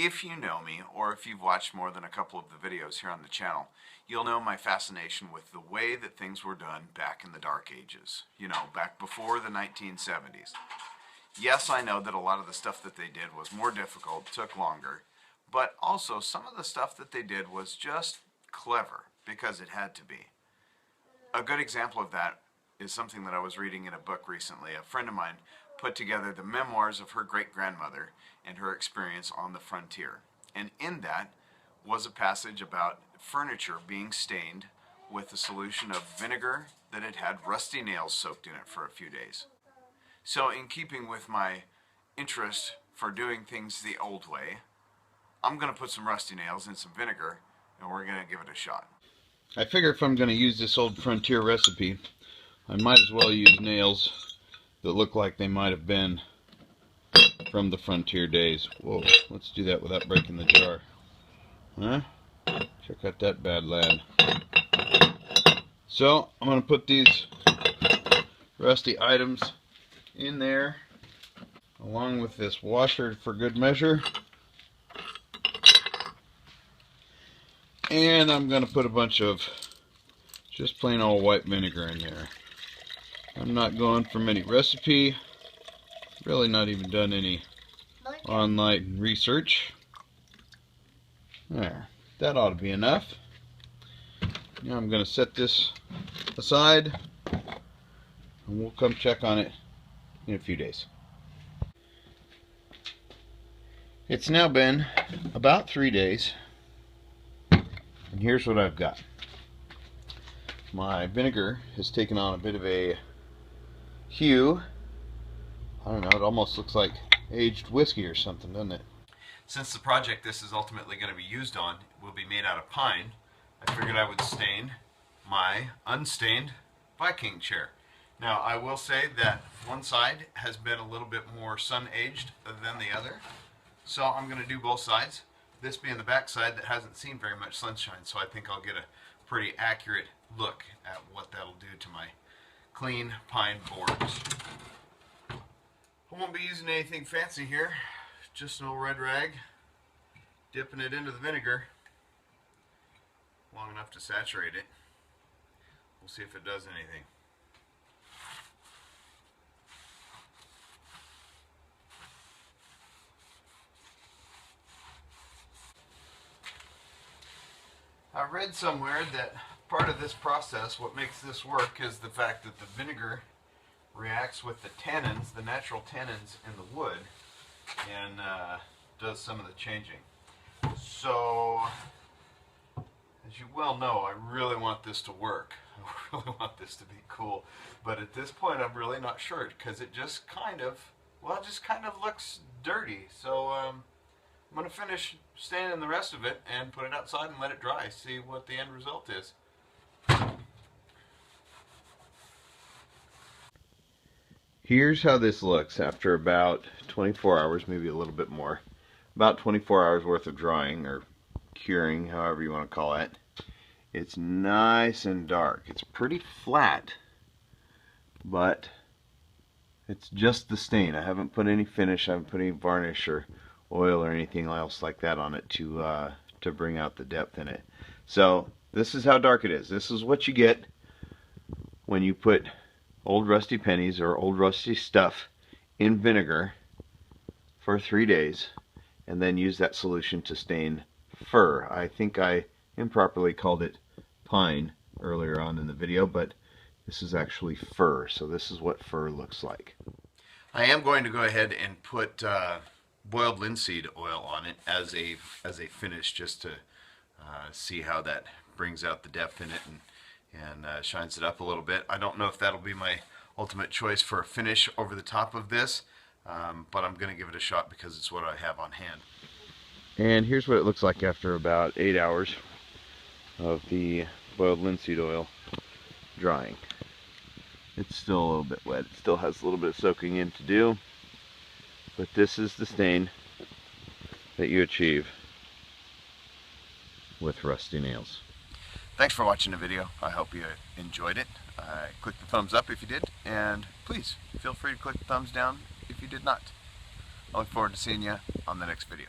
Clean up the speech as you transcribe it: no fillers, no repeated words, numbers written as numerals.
If you know me, or if you've watched more than a couple of the videos here on the channel, you'll know my fascination with the way that things were done back in the Dark Ages. You know, back before the 1970s. Yes, I know that a lot of the stuff that they did was more difficult, took longer, but also some of the stuff that they did was just clever, because it had to be. A good example of that is something that I was reading in a book recently. A friend of mine put together the memoirs of her great-grandmother and her experience on the frontier. And in that was a passage about furniture being stained with a solution of vinegar that had had rusty nails soaked in it for a few days. So in keeping with my interest for doing things the old way, I'm going to put some rusty nails in some vinegar and we're going to give it a shot. I figure if I'm going to use this old frontier recipe, I might as well use nails that look like they might have been from the frontier days. Whoa, let's do that without breaking the jar. Huh? Check out that bad lad. So, I'm going to put these rusty items in there, along with this washer for good measure. And I'm going to put a bunch of just plain old white vinegar in there. I'm not going from any recipe, really not even done any online research. There, that ought to be enough. Now I'm going to set this aside and we'll come check on it in a few days. It's now been about 3 days, and here's what I've got. My vinegar has taken on a bit of a hue. I don't know, it almost looks like aged whiskey or something, doesn't it? Since the project this is ultimately going to be used on will be made out of pine, I figured I would stain my unstained Viking chair. Now I will say that one side has been a little bit more sun-aged than the other, so I'm going to do both sides. This being the back side that hasn't seen very much sunshine, so I think I'll get a pretty accurate look at what that'll do to my clean pine boards. I won't be using anything fancy here, just an old red rag, dipping it into the vinegar long enough to saturate it. We'll see if it does anything. I read somewhere that part of this process, what makes this work, is the fact that the vinegar reacts with the tannins, the natural tannins in the wood, and does some of the changing. So, as you well know, I really want this to work. I really want this to be cool. But at this point, I'm really not sure, because it just kind of, well, it just kind of looks dirty. So, I'm going to finish staining the rest of it and put it outside and let it dry, see what the end result is. Here's how this looks after about 24 hours, maybe a little bit more. About 24 hours worth of drying, or curing, however you want to call it. It's nice and dark. It's pretty flat, but it's just the stain. I haven't put any finish, I haven't put any varnish or oil or anything else like that on it to bring out the depth in it. So this is how dark it is. This is what you get when you put old rusty pennies or old rusty stuff in vinegar for 3 days and then use that solution to stain fur. I think I improperly called it pine earlier on in the video, but this is actually fur. So this is what fur looks like. I am going to go ahead and put boiled linseed oil on it as a finish, just to see how that brings out the depth in it and shines it up a little bit. I don't know if that'll be my ultimate choice for a finish over the top of this, but I'm going to give it a shot because it's what I have on hand. And here's what it looks like after about 8 hours of the boiled linseed oil drying. It's still a little bit wet. It still has a little bit of soaking in to do, but this is the stain that you achieve with rusty nails. Thanks for watching the video. I hope you enjoyed it. Click the thumbs up if you did, and please feel free to click the thumbs down if you did not. I look forward to seeing you on the next video.